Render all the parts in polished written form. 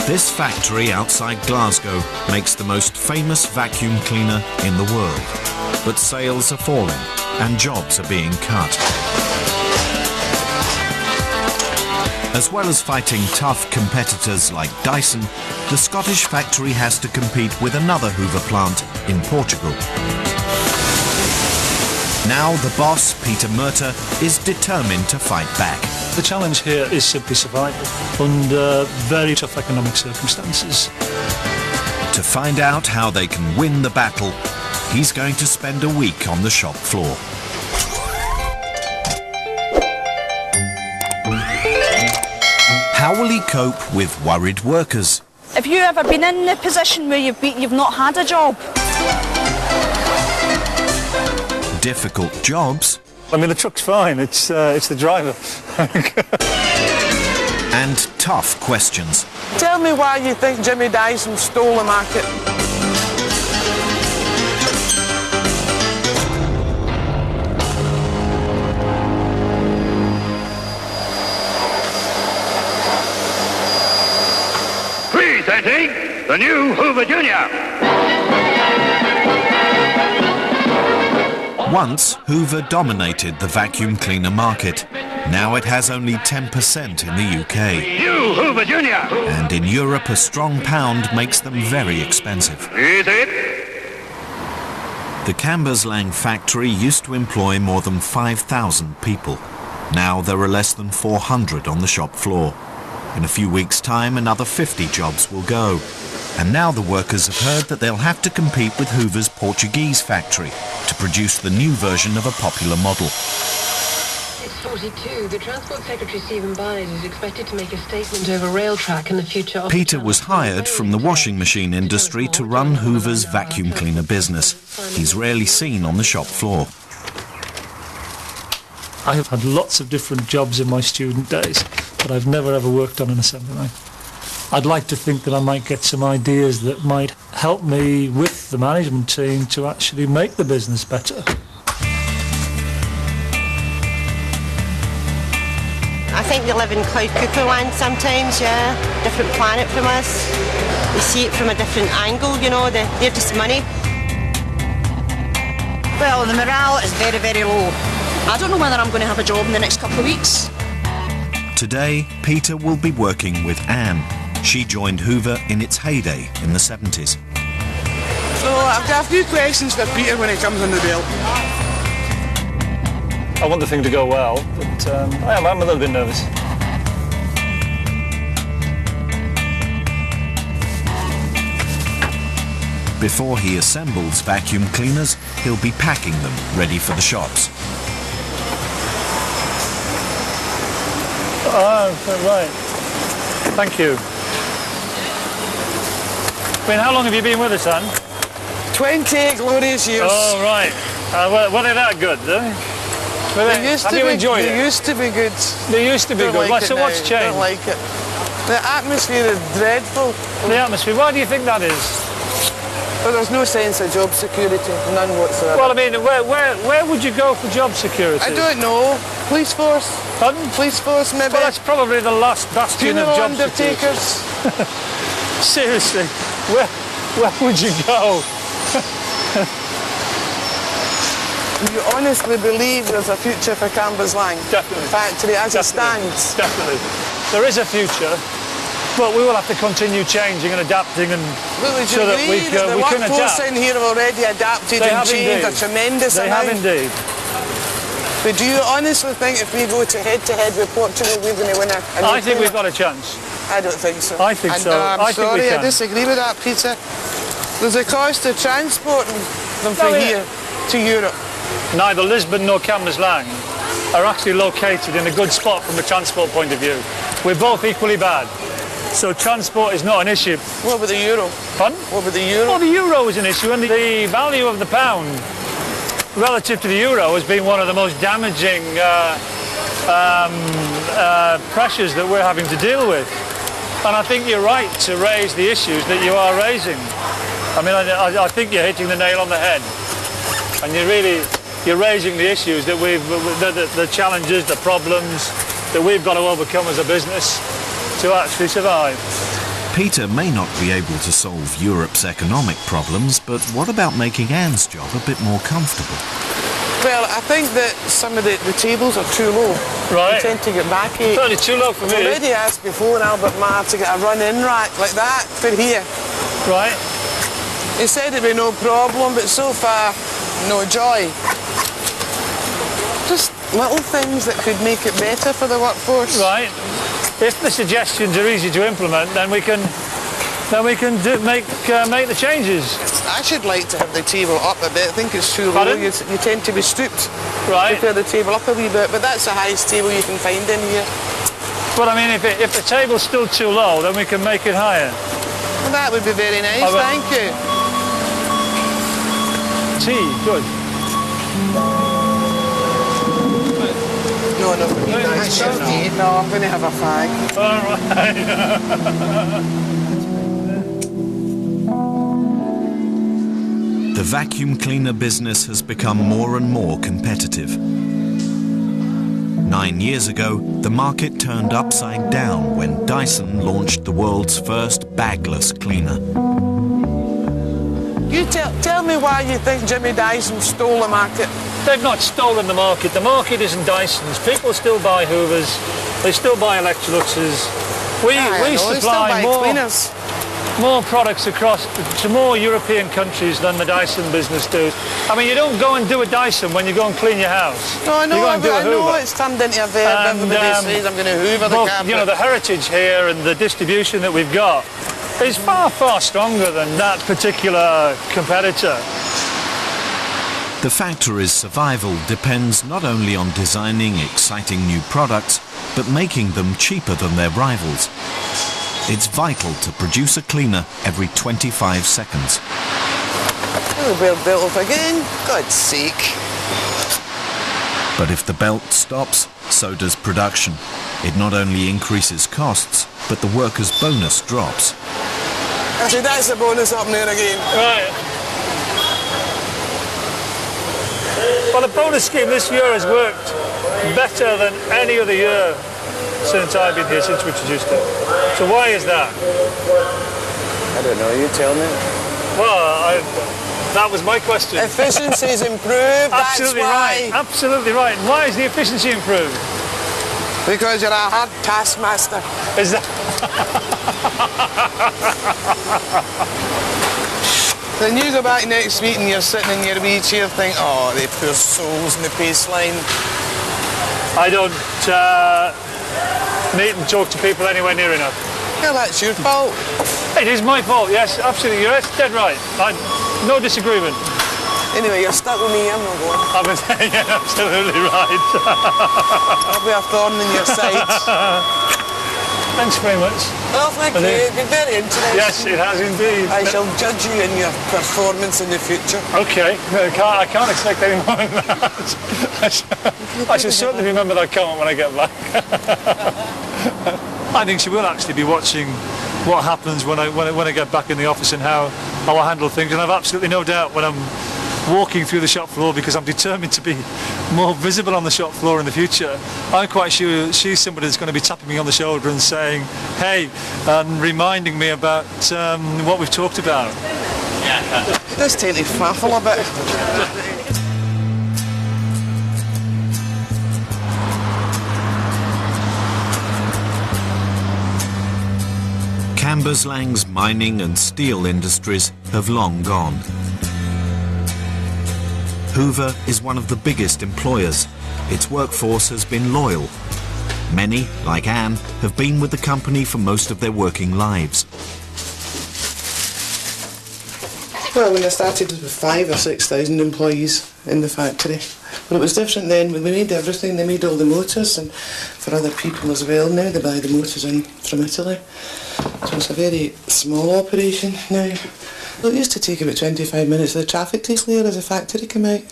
This factory outside Glasgow makes the most famous vacuum cleaner in the world. But sales are falling and jobs are being cut. As well as fighting tough competitors like Dyson, the Scottish factory has to compete with another Hoover plant in Portugal. Now the boss, Peter Murtagh, is determined to fight back. The challenge here is simply survival under very tough economic circumstances. To find out how they can win the battle, he's going to spend a week on the shop floor. How will he cope with worried workers? Have you ever been in the position where you've not had a job? Difficult jobs. I mean, the truck's fine, it's the driver. And tough questions. Tell me why you think Jimmy Dyson stole the market. Presenting the new Hoover Junior. Once, Hoover dominated the vacuum cleaner market. Now it has only 10% in the UK. New Hoover Junior. And in Europe, a strong pound makes them very expensive. Is it? The Cambuslang factory used to employ more than 5,000 people. Now there are less than 400 on the shop floor. In a few weeks' time, another 50 jobs will go. And now the workers have heard that they'll have to compete with Hoover's Portuguese factory to produce the new version of a popular model. It's 42. The Transport Secretary Stephen Barnett is expected to make a statement over rail track in the future. Peter was hired from the washing machine industry to run Hoover's vacuum cleaner business. He's rarely seen on the shop floor. I have had lots of different jobs in my student days, but I've never ever worked on an assembly line. I'd like to think that I might get some ideas that might help me with the management team to actually make the business better. I think they live in cloud cuckoo land sometimes, yeah. Different planet from us. They see it from a different angle, you know, they're just money. Well, the morale is very, very low. I don't know whether I'm going to have a job in the next couple of weeks. Today, Peter will be working with Anne. She joined Hoover in its heyday in the 70s. So I've got a few questions for Peter when he comes on the belt. I want the thing to go well, but I'm a little bit nervous. Before he assembles vacuum cleaners, he'll be packing them ready for the shops. Oh, right. Thank you. I mean, how long have you been with us, Anne? 28 glorious years. Oh, right. Were they that good, though? They used to be good. They used to be good. They used to be good. Like So what's changed? Don't like it. The atmosphere is dreadful. The atmosphere. Why do you think that is? Well, there's no sense of job security, none whatsoever. Well, I mean, where would you go for job security? I don't know. Police force. Pardon? Police force, maybe. Well, that's probably the last bastion of job undertakers. security. Seriously, where would you go? You honestly believe there's a future for Cambuslang? Definitely. Factory as it stands? Definitely. There is a future, but we will have to continue changing and adapting, and Well, would you so that agree we that the can workforce adapt. in here have already adapted They and have changed indeed. a tremendous They amount? have indeed. But do you honestly think if we go to head-to-head with Portugal, we're going to win a new I think cleaner? we've got a chance. I don't think so. I think so. I'm I think we sorry, can. I disagree with that, Peter. There's a cost of transporting them from here to Europe. Neither Lisbon nor Cambuslang are actually located in a good spot from a transport point of view. We're both equally bad. So transport is not an issue. What about the euro? Pardon? What about the euro? Well, the euro is an issue, and the value of the pound relative to the euro has been one of the most damaging pressures that we're having to deal with. And I think you're right to raise the issues that you are raising. I mean, I think you're hitting the nail on the head. And you're raising the issues that the challenges, the problems that we've got to overcome as a business to actually survive. Peter may not be able to solve Europe's economic problems, but what about making Anne's job a bit more comfortable? Well, I think that some of the tables are too low. Right. You tend to get backache. Certainly too low for me. I've already asked before Albert Marr to get a run-in rack like that for here. Right. He said it'd be no problem, but so far, no joy. Just little things that could make it better for the workforce. Right. If the suggestions are easy to implement, then we can make the changes. I should like to have the table up a bit. I think it's too low. Pardon? You tend to be stooped. Right. Prepare the table up a wee bit, but that's the highest table you can find in here. But I mean, if the table's still too low, then we can make it higher. Well, that would be very nice, thank you. Tea, good. No, for me, that's your tea. No, I'm going to have a fag. All right. The vacuum cleaner business has become more and more competitive. 9 years ago, the market turned upside down when Dyson launched the world's first bagless cleaner. You tell me why you think Jimmy Dyson stole the market. They've not stolen the market. The market isn't Dyson's. People still buy Hoovers. They still buy Electroluxes. We supply more products across to more European countries than the Dyson business do. I mean, you don't go and do a Dyson when you go and clean your house. No, I know, you go and do a Hoover. it's turned into a verb. Everybody says I'm going to Hoover the carpet. You know, the heritage here and the distribution that we've got is far, far stronger than that particular competitor. The factory's survival depends not only on designing exciting new products, but making them cheaper than their rivals. It's vital to produce a cleaner every 25 seconds. Oh, we're built up again. God's sake. But if the belt stops, so does production. It not only increases costs, but the workers' bonus drops. I said, that's a bonus up there again. Right. Well, the bonus scheme this year has worked better than any other year since I've been here, since we introduced it. So why is that? I don't know, you tell me. Well, that was my question. Efficiency's improved, Absolutely that's why. right. Absolutely right. And why is the efficiency improved? Because you're a hard taskmaster. Is that... Then you go back next week and you're sitting in your wee chair think, oh, they poor souls in the baseline. I don't meet and talk to people anywhere near enough. Well, that's your fault. It is my fault, yes, absolutely. You're dead right. No disagreement. Anyway, you're stuck with me, I'm not going. Yeah, absolutely right. I'll be a thorn in your side. Thanks very much. Well, thank you. It's been very interesting. Yes, it has indeed. I shall judge you in your performance in the future. Okay, I can't expect any more than that. I shall certainly remember that comment when I get back. I think she will actually be watching what happens when I get back in the office and how I handle things, and I've absolutely no doubt when I'm walking through the shop floor, because I'm determined to be more visible on the shop floor in the future. I'm quite sure she's somebody that's going to be tapping me on the shoulder and saying, hey, and reminding me about what we've talked about. It does tend to faffle a bit. Cambuslangs mining and steel industries have long gone. Hoover is one of the biggest employers. Its workforce has been loyal. Many, like Anne, have been with the company for most of their working lives. Well, when I started with 5,000 or 6,000 employees in the factory. But it was different then. When we made everything, they made all the motors, and for other people as well now, they buy the motors in from Italy. So it's a very small operation now. Well, it used to take about 25 minutes for the traffic to clear as the factory came out.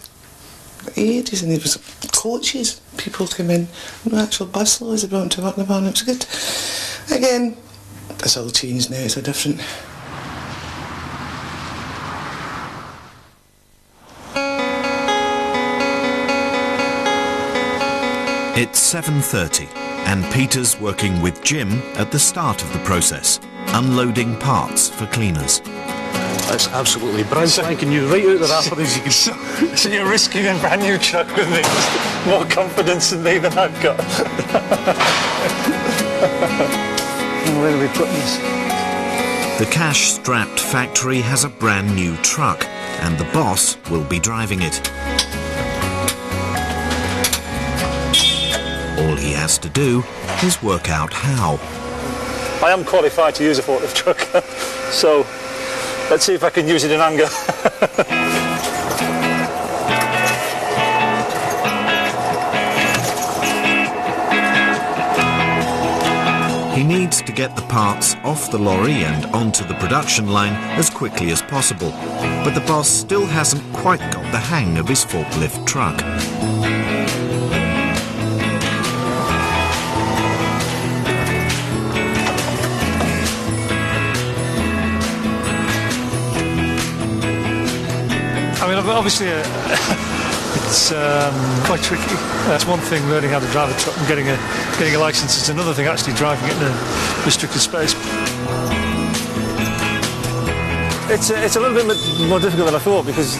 Ages, and there was coaches, people come in, no actual bus loads they brought to work in the morning. It was good. Again, it's all changed now, it's a different... It's 7:30 and Peter's working with Jim at the start of the process. unloading parts for cleaners. That's absolutely brilliant. Thanking you right out the wrapper as you can see. So you're risking a brand new truck with me. More confidence in me than I've got. Where do we put this? The cash-strapped factory has a brand new truck, and the boss will be driving it. All he has to do is work out how. I am qualified to use a forklift truck, so let's see if I can use it in anger. He needs to get the parts off the lorry and onto the production line as quickly as possible, but the boss still hasn't quite got the hang of his forklift truck. I mean, obviously, it's quite tricky. That's one thing, learning how to drive a truck and getting a license. It's another thing actually driving it in a restricted space. It's a little bit more difficult than I thought, because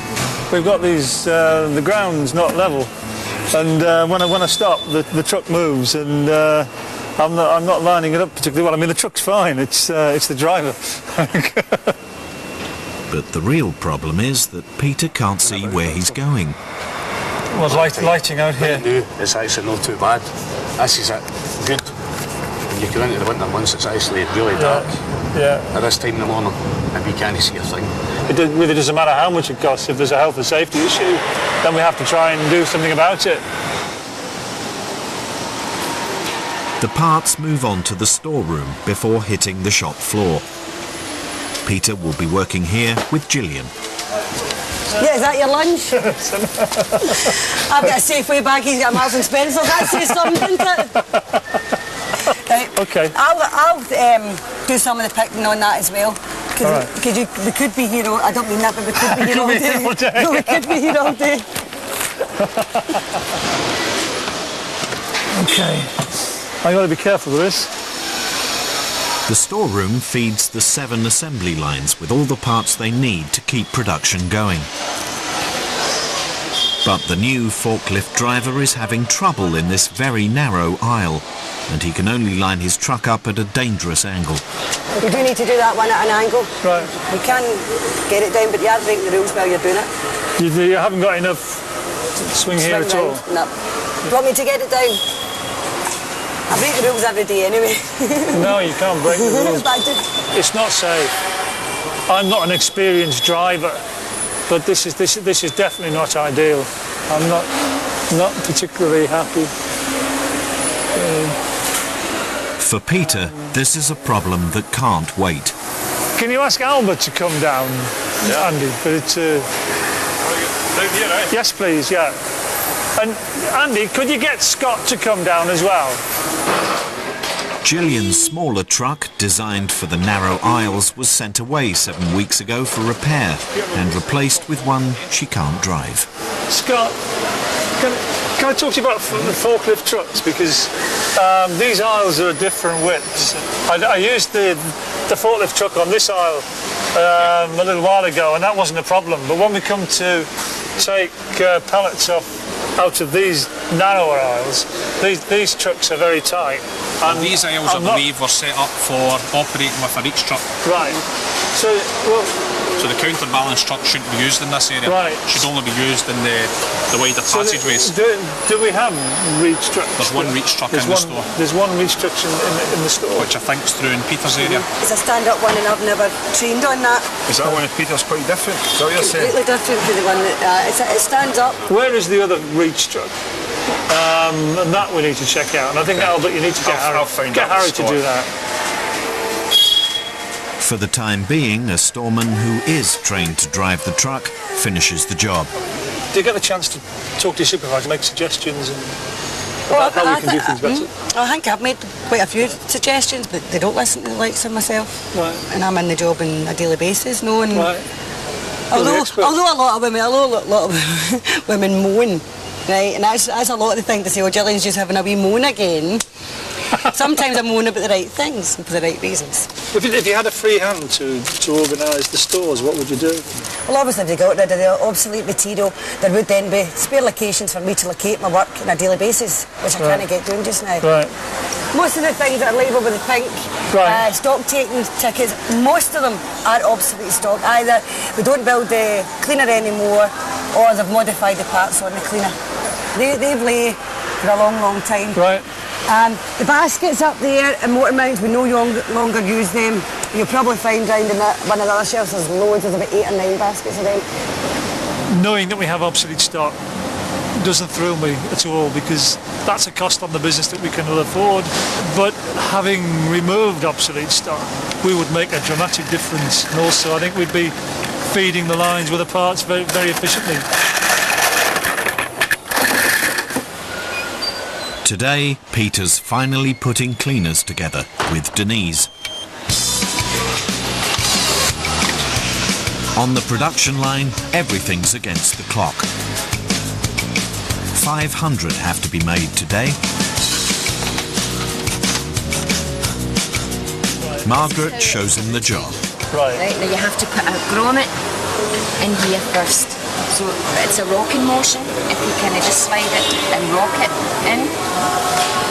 we've got these the ground's not level, and when I stop, the truck moves, and I'm not lining it up particularly well. I mean, the truck's fine. It's the driver. But the real problem is that Peter can't see where he's going. Well, lighting out here. It's actually not too bad. This is it. Good. When you go into the winter months, it's actually really dark. Yeah. At this time in the morning, and we can't see a thing. It really doesn't matter how much it costs. If there's a health and safety issue, then we have to try and do something about it. The parts move on to the storeroom before hitting the shop floor. Peter will be working here with Gillian. Yeah, is that your lunch? I've got a Safeway bag, he's got a Marks and Spencer. That says something, doesn't it? Right. Okay. I'll do some of the picking on that as well. Because we could be here all... I don't mean that, but we could be here all day. No, we could be here all day. Okay. I've got to be careful with this. The storeroom feeds the 7 assembly lines with all the parts they need to keep production going. But the new forklift driver is having trouble in this very narrow aisle, and he can only line his truck up at a dangerous angle. You do need to do that one at an angle. Right. You can get it down, but you are breaking the rules while you're doing it. You haven't got enough swing here at all? No. Do you want me to get it down? I break the rules every day anyway. No, you can't break the rules. It's not safe. I'm not an experienced driver, but this is definitely not ideal. I'm not particularly happy. For Peter, this is a problem that can't wait. Can you ask Albert to come down, Andy? Down here, right? Yes, please, yeah. And Andy, could you get Scott to come down as well? Gillian's smaller truck, designed for the narrow aisles, was sent away 7 weeks ago for repair and replaced with one she can't drive. Scott, can I talk to you about the forklift trucks? Because these aisles are different widths. I used the forklift truck on this aisle a little while ago, and that wasn't a problem. But when we come to take pallets off out of these narrower aisles, these trucks are very tight. And these aisles, I believe, were set up for operating with a reach truck. Right. So the counterbalance truck shouldn't be used in this area. Right. It should only be used in the wider passageways. Do we have reach trucks? There's one reach truck in the store. There's one reach truck in the store. Which I think's through in Peter's area. It's a stand-up one and I've never trained on that. Is that one of Peter's quite different? Is that what you're saying? Completely different to the one that... it stands up. Where is the other reach truck? And that we need to check out. And I think, Albert, you need to get Harry to do that. For the time being, a storeman who is trained to drive the truck finishes the job. Do you get the chance to talk to your supervisor, make suggestions about how we can do things better? I think I've made quite a few suggestions, but they don't listen to the likes of myself. Right. And I'm in the job on a daily basis, knowing... Right. Although a lot of women moan, right, and that's a lot of the thing to say, oh, Gillian's just having a wee moan again. Sometimes I moan about the right things and for the right reasons. If you had a free hand to organise the stores, what would you do? Well, obviously, if you got rid of the obsolete material, there would then be spare locations for me to locate my work on a daily basis, which I can't get doing just now. Right. Most of the things that are labelled with the pink stock taking tickets, most of them are obsolete stock. Either we don't build the cleaner anymore, or they've modified the parts on the cleaner. They've lay for a long time. Right. The baskets up there in motor mounts, we no longer use them. You'll probably find round in one of the other shelves there's loads, there's about 8 or 9 baskets of them. Knowing that we have obsolete stock doesn't thrill me at all, because that's a cost on the business that we can afford. But having removed obsolete stock, we would make a dramatic difference. And also, I think we'd be feeding the lines with the parts very, very efficiently. Today, Peter's finally putting cleaners together with Denise. On the production line, everything's against the clock. 500 have to be made today. Margaret shows him the job. Right. Now you have to put a grommet in here first. So it's a rocking motion. If you kind of just slide it and rock it in,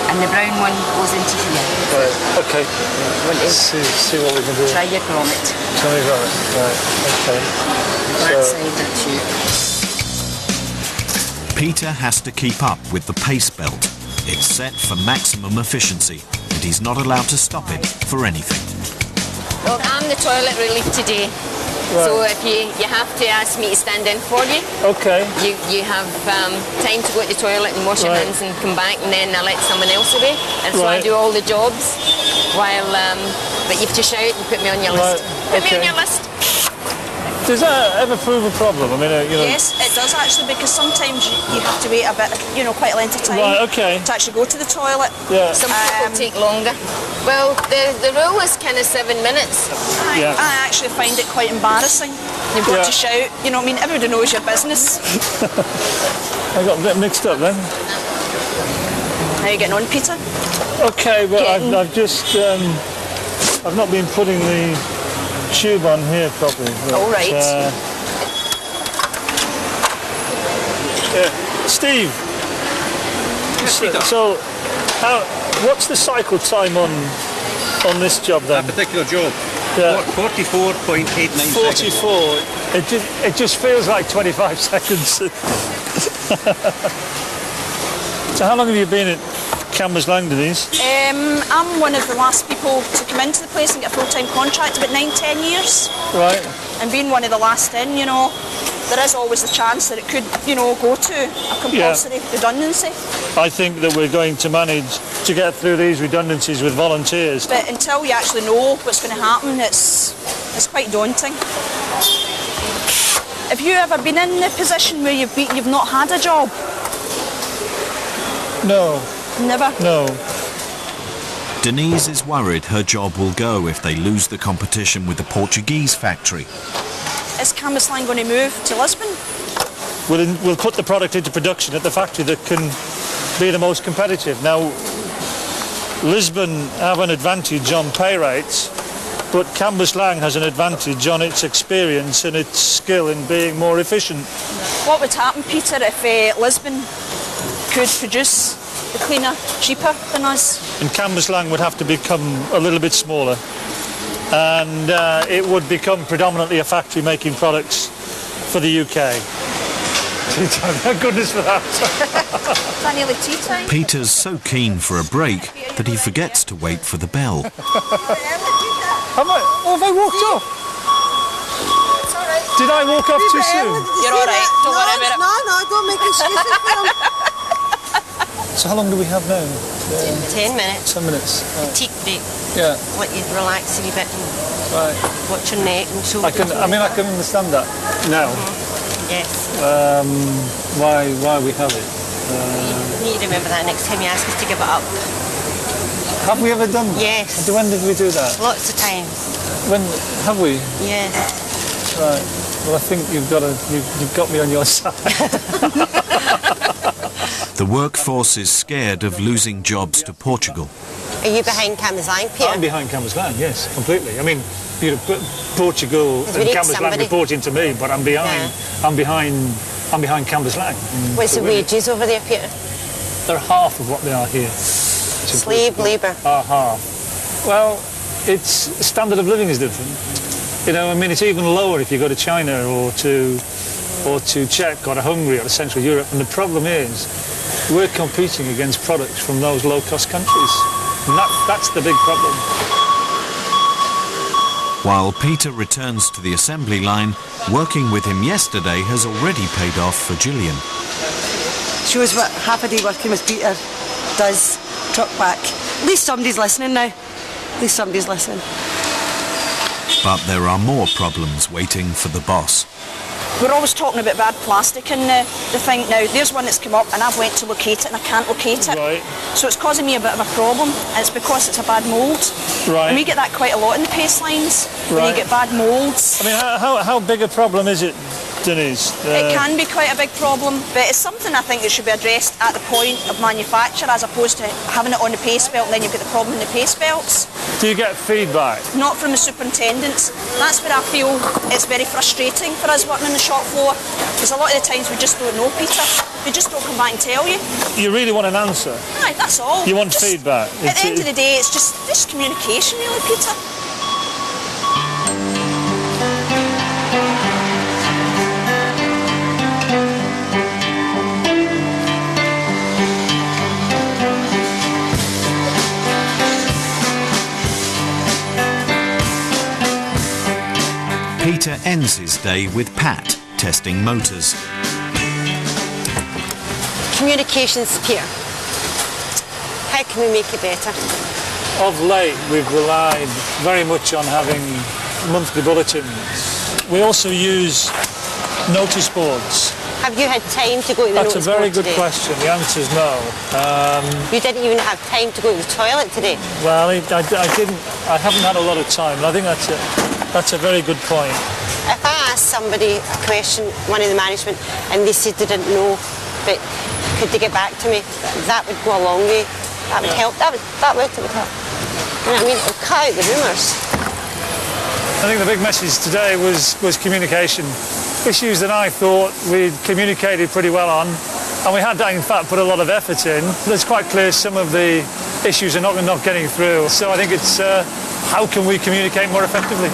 and the brown one goes into here. Right. Okay. Let's see what we can do. Try your grommet. Try your grommet. Right. Okay. That side, that's you. Peter has to keep up with the pace belt. It's set for maximum efficiency, and he's not allowed to stop it for anything. Well, I'm the toilet relief today. Right. So if you have to ask me to stand in for you. Okay. You have time to go to the toilet and wash your hands and come back, and then I let someone else away. And so I do all the jobs while, but you have to shout and put me on your list. Put me on your list. Does that ever prove a problem? I mean, Yes, it does actually, because sometimes you have to wait a bit, quite a length of time to actually go to the toilet. Yeah. Some people take longer. Well, the rule is kind of 7 minutes. I actually find it quite embarrassing. You've got to shout, you know what I mean? Everybody knows your business. I got a bit mixed up then. How are you getting on, Peter? Okay, but I've just, I've not been putting the tube on here properly. All right. Steve. Yes, Peter. So, what's the cycle time on this job then? That particular job. Yeah. 44.89 seconds. 44. It just feels like 25 seconds. So how long have you been at Cambuslang, Denise? I'm one of the last people to come into the place and get a full-time contract, about 9-10 years. Right. And being one of the last in, there is always the chance that it could, go to a compulsory redundancy. I think that we're going to manage to get through these redundancies with volunteers. But until you actually know what's going to happen, it's quite daunting. Have you ever been in the position where you've not had a job? No. Never? No. Denise is worried her job will go if they lose the competition with the Portuguese factory. Is Cambuslang going to move to Lisbon? We'll put the product into production at the factory that can be the most competitive. Now, Lisbon have an advantage on pay rates, but Cambuslang has an advantage on its experience and its skill in being more efficient. What would happen, Peter, if Lisbon could produce the cleaner cheaper than us? And Cambuslang would have to become a little bit smaller, and it would become predominantly a factory making products for the UK. Thank goodness for that. Is that nearly tea time? Peter's so keen for a break that he forgets to wait for the bell. Have I walked off? It's all right. Did I walk off too soon? You're all right. Don't worry about it. No, don't make excuses for him. So how long do we have now? 10 minutes. 10 minutes. Right. Tea break. Yeah. Let you relax a wee bit and watch your neck and shoulders. I can understand that now. Yes. Why we have it. You need to remember that next time you ask us to give it up. Have we ever done that? Yes. When did we do that? Lots of times. When have we? Yes. Right. Well, I think you've got me on your side. The workforce is scared of losing jobs to Portugal. Are you behind Cambuslang, Peter? I'm behind Cambuslang, yes, completely. I mean, Portugal and Cambuslang reporting to me, but I'm behind. Yeah. I'm behind Cambuslang. What's the wages over there, Peter? They're half of what they are here. Slave labour. Half. Well, its standard of living is different. You know, I mean, it's even lower if you go to China or to Czech or to Hungary or to Central Europe. And the problem is, we're competing against products from those low-cost countries. And that's the big problem. While Peter returns to the assembly line, working with him yesterday has already paid off for Gillian. Shows what half a day working with Peter does. Truck back. At least somebody's listening now. At least somebody's listening. But there are more problems waiting for the boss. We're always talking about bad plastic in the thing. Now, there's one that's come up and I've went to locate it and I can't locate it. Right. So it's causing me a bit of a problem, and it's because it's a bad mould. Right. And we get that quite a lot in the paste lines, when you get bad moulds. I mean, how big a problem is it, Denise? It can be quite a big problem, but it's something I think that should be addressed at the point of manufacture, as opposed to having it on the paste belt and then you've got the problem in the paste belts. Do you get feedback? Not from the superintendents. That's where I feel it's very frustrating for us working on the shop floor, because a lot of the times we just don't know, Peter. They just don't come back and tell you. You really want an answer? Right, that's all. You want feedback? At the end of the day, it's just communication, really, Peter. Peter ends his day with Pat testing motors. Communications, Peter. How can we make it better? Of late, we've relied very much on having monthly bulletins. We also use notice boards. Have you had time to go to the notice board today? That's a very good question. The answer is no. You didn't even have time to go to the toilet today? Well, I didn't. I haven't had a lot of time, and I think that's a very good point. If I asked somebody a question, one in the management, and they said they didn't know, but could they get back to me, that would go a long way. That would help. That would help. You know what I mean? It would cut out the rumours. I think the big message today was communication. Issues that I thought we'd communicated pretty well on, and we had, in fact, put a lot of effort in. It's quite clear some of the issues are not getting through. So I think it's how can we communicate more effectively?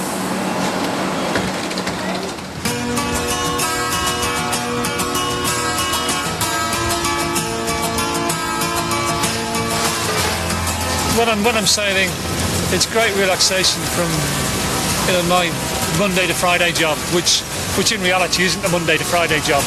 When I'm sailing, it's great relaxation from my Monday to Friday job, which in reality isn't a Monday to Friday job.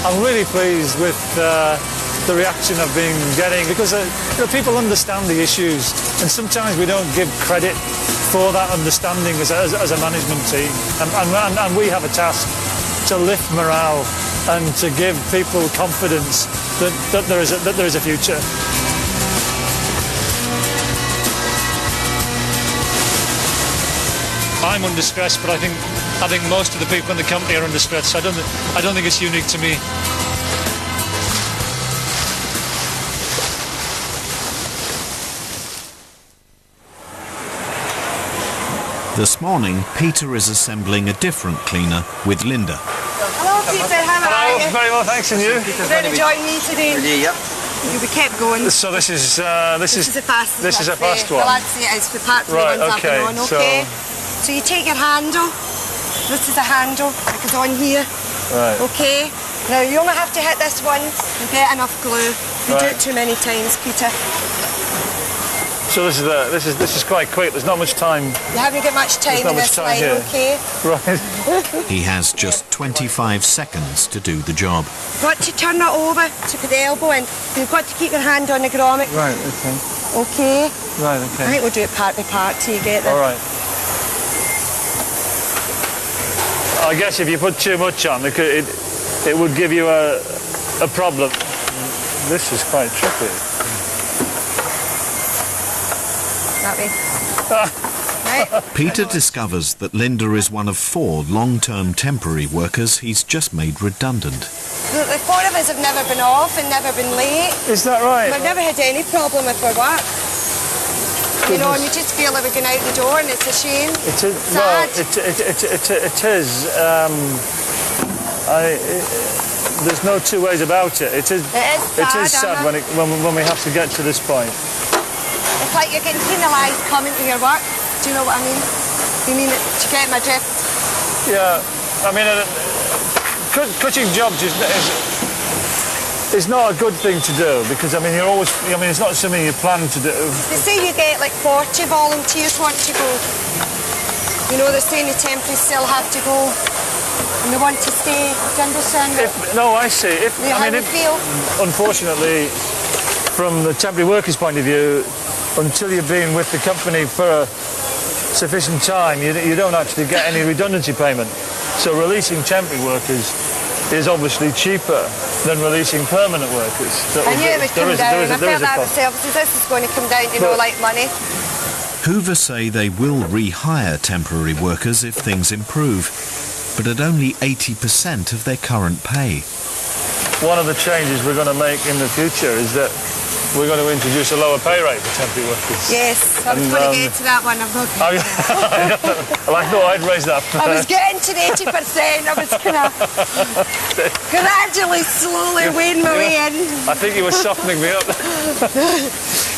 I'm really pleased with the reaction I've been getting, because people understand the issues, and sometimes we don't give credit for that understanding as a management team, and we have a task to lift morale and to give people confidence that there is a future. I'm under stress, but I think most of the people in the company are under stress. So I don't think it's unique to me. This morning, Peter is assembling a different cleaner with Linda. Hello, Peter. How are you? Very well, thanks, and you? You're going to join me today? Yep. You'll be kept going. So this is the fastest. This is a fast one. Well, actually, it's the part three ones I've been on. Okay. So you take your handle. This is the handle that goes on here. Right. Okay. Now you only have to hit this once and get enough glue. You do it too many times, Peter. So this is quite quick. There's not much time. You haven't got much time in this line, okay? Right. He has just 25 seconds to do the job. You've got to turn it over to put the elbow in. You've got to keep your hand on the grommet. Right. Okay. Okay. Right. Okay. I think we'll do it part by part till you get there. All right. I guess if you put too much on, it would give you a problem. This is quite tricky. That way. right? Peter discovers that Linda is one of 4 long-term temporary workers he's just made redundant. The 4 of us have never been off and never been late. Is that right? We've never had any problem with our work. You know, and you just feel like we're going out the door, and it's a shame. It is. Sad. Well, it is. There's no two ways about it. It is sad when we have to get to this point. It's like you're getting penalised coming to your work. Do you know what I mean? You mean it, to get my drift? Yeah, I mean, cutting jobs is not a good thing to do, because I mean it's not something you plan to do. They say you get like 40 volunteers want to go. You know, they're saying the temporaries still have to go. And they want to stay. Do you understand? No, I see. Unfortunately, from the temporary workers' point of view, until you've been with the company for a sufficient time, you don't actually get any redundancy payment. So releasing temporary workers is obviously cheaper than releasing permanent workers. I knew it would come down. I felt that myself. This is going to come down to like money. Hoover say they will rehire temporary workers if things improve, but at only 80% of their current pay. One of the changes we're going to make in the future is that we're going to introduce a lower pay rate for temporary workers. Yes, I was going to get to that one. I'm not. Well, I thought I'd raise that. I was getting to the 80%. I was kind of gradually, slowly weighing my way in. I think you were softening me up.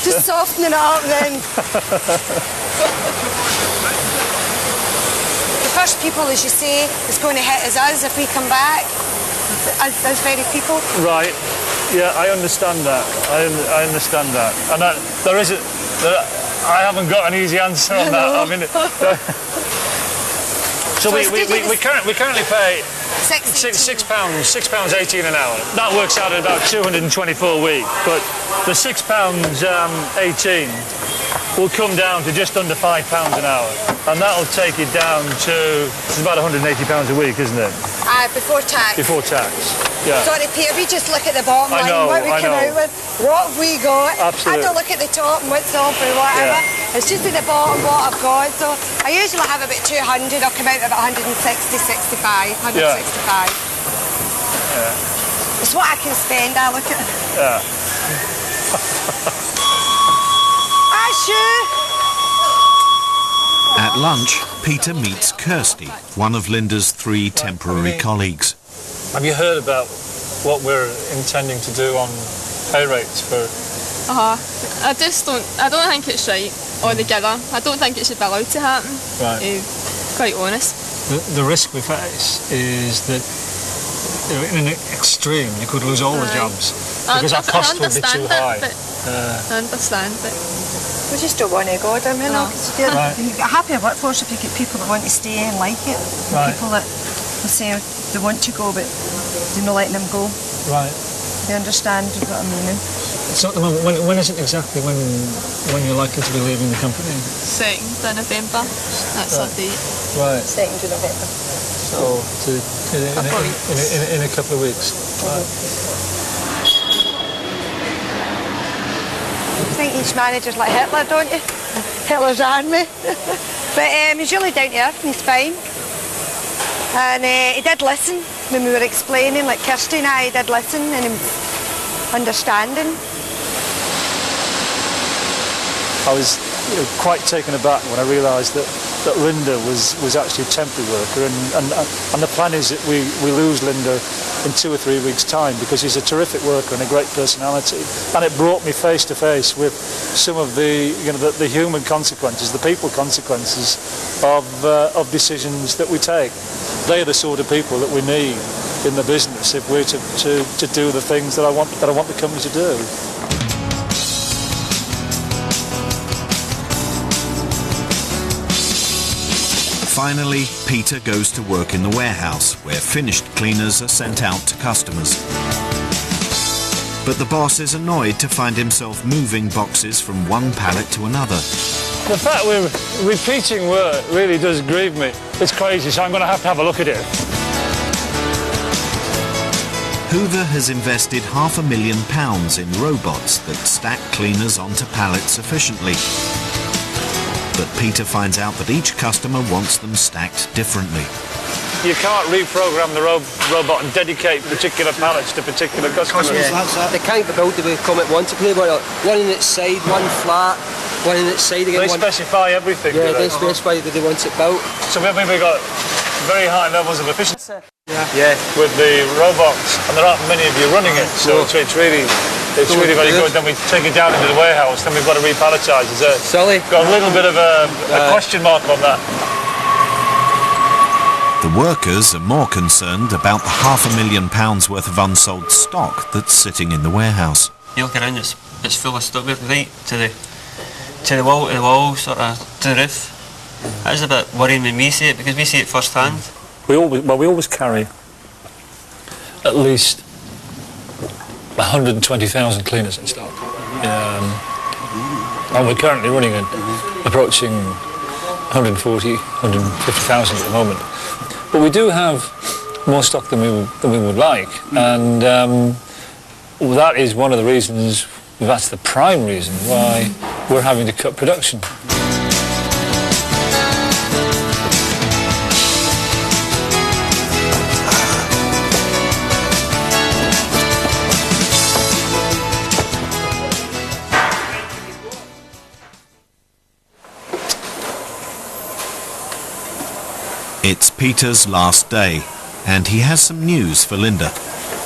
Just softening it up then. The first people, as you say, is going to hit is us if we come back. As very people. Right. Yeah, I understand that. I understand that. And I haven't got an easy answer on that. I mean, so we currently pay £6.18 an hour. That works out at about 224 a week. But the £6.18 will come down to just under £5 an hour, and that'll take it down to it's about £180 a week, isn't it? Before tax. Before tax. Yeah. Sorry, Peter, we just look at the bottom line, what we come out with, what have we got. Absolutely. I don't look at the top and what's off or whatever. Yeah. It's just at the bottom what I've got. So I usually have about 200, I'll come out at about 165. Yeah. It's what I can spend, I look at. Yeah. At lunch, Peter meets Kirsty, one of Linda's 3 temporary colleagues. Have you heard about what we're intending to do on pay rates for? I don't think it's right altogether. I don't think it should be allowed to happen. Right. Quite honest. The risk we face is that in an extreme you could lose all the jobs because our costs would be too high. I understand it. We just don't want to go down, you know. Right. You've got a happy workforce if you get people that want to stay and like it. Right. People that will say they want to go, but you're not letting them go. Right. They understand what I'm meaning. So at the moment, when is it exactly when you're likely to be leaving the company? 2nd of November. That's our date. Right. 2nd of November. So in a couple of weeks. Right. I think each manager's like Hitler, don't you? Hitler's army. But he's really down to earth and he's fine. And he did listen when we were explaining, like Kirsty and I, he did listen and he was understanding. I was quite taken aback when I realised that Linda was actually a temporary worker, and the plan is that we lose Linda in 2 or 3 weeks' time because she's a terrific worker and a great personality, and it brought me face to face with some of the human consequences, the people consequences of decisions that we take. They are the sort of people that we need in the business if we're to do the things that I want the company to do. Finally, Peter goes to work in the warehouse, where finished cleaners are sent out to customers. But the boss is annoyed to find himself moving boxes from one pallet to another. The fact we're repeating work really does grieve me. It's crazy, so I'm going to have a look at it. Hoover has invested £500,000 in robots that stack cleaners onto pallets efficiently. but Peter finds out that each customer wants them stacked differently. You can't reprogram the robot and dedicate particular pallets to particular customers. Yeah. They can't be built the way come at once. It could be one in its side, one flat, one in its side again. They specify everything, yeah, do they? They specify that they want it built. So we've got very high levels of efficiency yeah. with the robots, and there aren't many of you running it, so it's really very good. Then we take it down into the warehouse, then we've got to repalletise. Got a little bit of a question mark on that. The workers are more concerned about the £500,000 worth of unsold stock that's sitting in the warehouse. You look around, it's full of stuff right to the wall, sort of to the roof. That's a bit worrying when we see it, because we see it first hand. We always carry at least 120,000 cleaners in stock, and we're currently running at approaching 140, 150,000 at the moment. But we do have more stock than we would like, and that is one of the reasons. That's the prime reason why we're having to cut production. It's Peter's last day, and he has some news for Linda.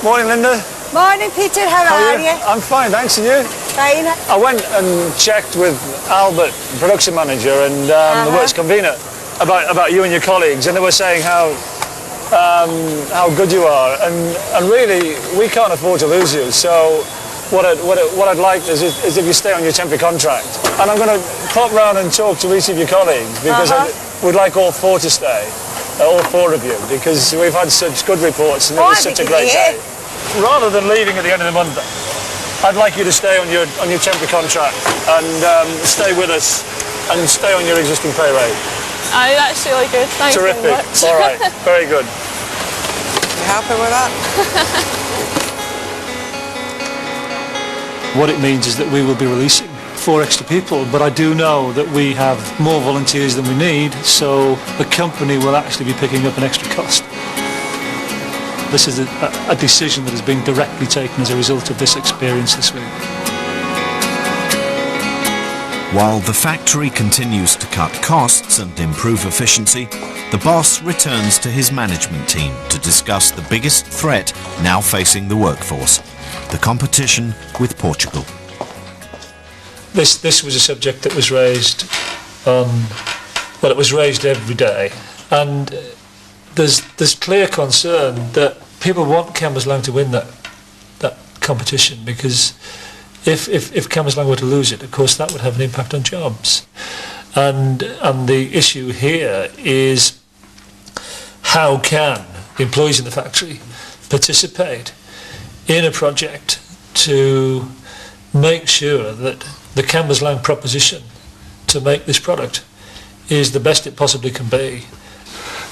Morning, Linda. Morning, Peter. How are you? I'm fine, thanks. And you? Fine. I went and checked with Albert, production manager, and the works convener about you and your colleagues, and they were saying how good you are, and really we can't afford to lose you. So what I'd like is if you stay on your temporary contract, and I'm going to pop round and talk to each of your colleagues, because we'd like all four to stay. All four of you, because we've had such good reports and it was such a great day. Rather than leaving at the end of the month, I'd like you to stay on your temporary contract and stay with us and stay on your existing pay rate. That's really good. Thanks very Terrific. much. All right. Very good. You happy with that? What it means is that we will be releasing 4 extra people, but I do know that we have more volunteers than we need, so the company will actually be picking up an extra cost. This is a decision that has been directly taken as a result of this experience this week. While the factory continues to cut costs and improve efficiency, the boss returns to his management team to discuss the biggest threat now facing the workforce, the competition with Portugal. This was a subject that was raised it was raised every day, and there's clear concern that people want Cambuslang to win that competition, because if Cambuslang were to lose it, of course that would have an impact on jobs, and the issue here is how can the employees in the factory participate in a project to make sure that the Cambuslang proposition to make this product is the best it possibly can be.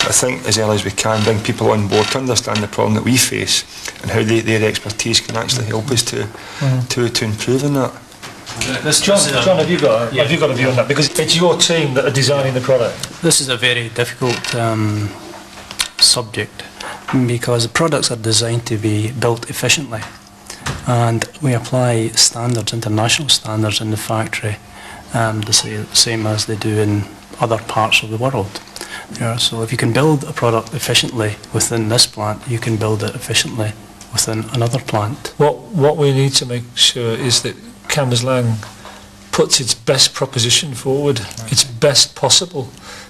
I think as early as we can bring people on board to understand the problem that we face and how their expertise can actually help us to improve on that. John, have you got a view on that? Because it's your team that are designing the product. This is a very difficult subject, because the products are designed to be built efficiently, and we apply standards, international standards in the factory, the same as they do in other parts of the world. So if you can build a product efficiently within this plant, you can build it efficiently within another plant. What we need to make sure is that Cambuslang puts its best proposition forward, its best possible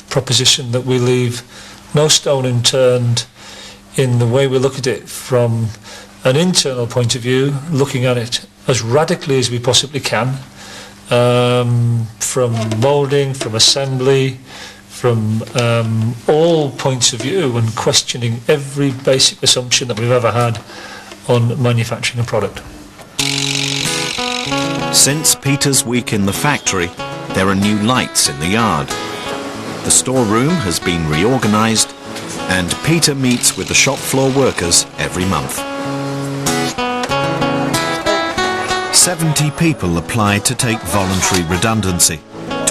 proposition, that we leave no stone unturned in the way we look at it from an internal point of view, looking at it as radically as we possibly can, from moulding, from assembly, from all points of view, and questioning every basic assumption that we've ever had on manufacturing a product. Since Peter's week in the factory, there are new lights in the yard. The storeroom has been reorganised, and Peter meets with the shop floor workers every month. 70 people applied to take voluntary redundancy.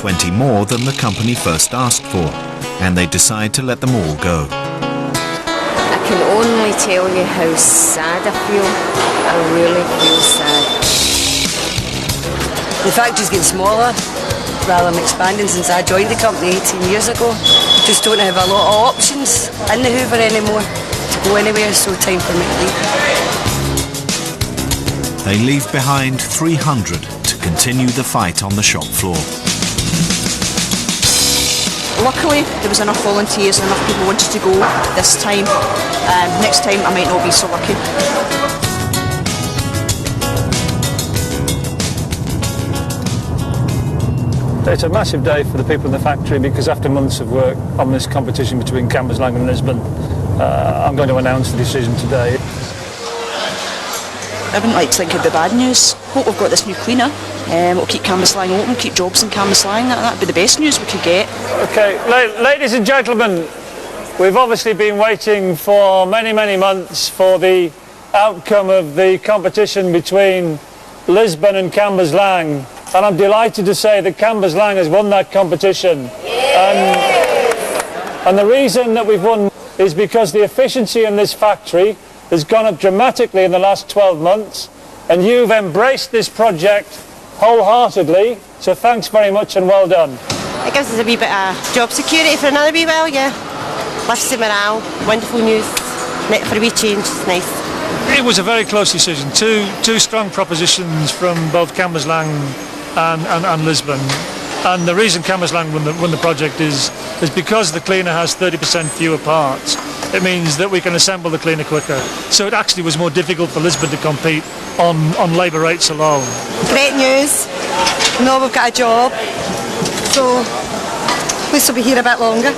20 more than the company first asked for, and they decide to let them all go. I can only tell you how sad I feel. I really feel sad. The factory's getting smaller rather than expanding since I joined the company 18 years ago. Just don't have a lot of options in the Hoover anymore to go anywhere, so time for me to leave. They leave behind 300 to continue the fight on the shop floor. Luckily, there was enough volunteers and enough people wanted to go this time. Next time, I might not be so lucky. It's a massive day for the people in the factory because after months of work on this competition between Cambuslang and Lisbon, I'm going to announce the decision today. I wouldn't like to think of the bad news. Hope we've got this new cleaner. It'll keep Cambuslang open, keep jobs in Cambuslang. That'd be the best news we could get. Okay, ladies and gentlemen, we've obviously been waiting for many, many months for the outcome of the competition between Lisbon and Cambuslang. And I'm delighted to say that Cambuslang has won that competition. And the reason that we've won is because the efficiency in this factory has gone up dramatically in the last 12 months. And you've embraced this project wholeheartedly. So thanks very much and well done. It gives us a wee bit of job security for another wee while, yeah. Lifts the morale, wonderful news. For a wee change, it's nice. It was a very close decision. Two strong propositions from both Cambuslang and Lisbon. And the reason Cambuslang won the project is because the cleaner has 30% fewer parts. It means that we can assemble the cleaner quicker. So it actually was more difficult for Lisbon to compete on labour rates alone. Great news. Now we've got a job. So at least we'll be here a bit longer.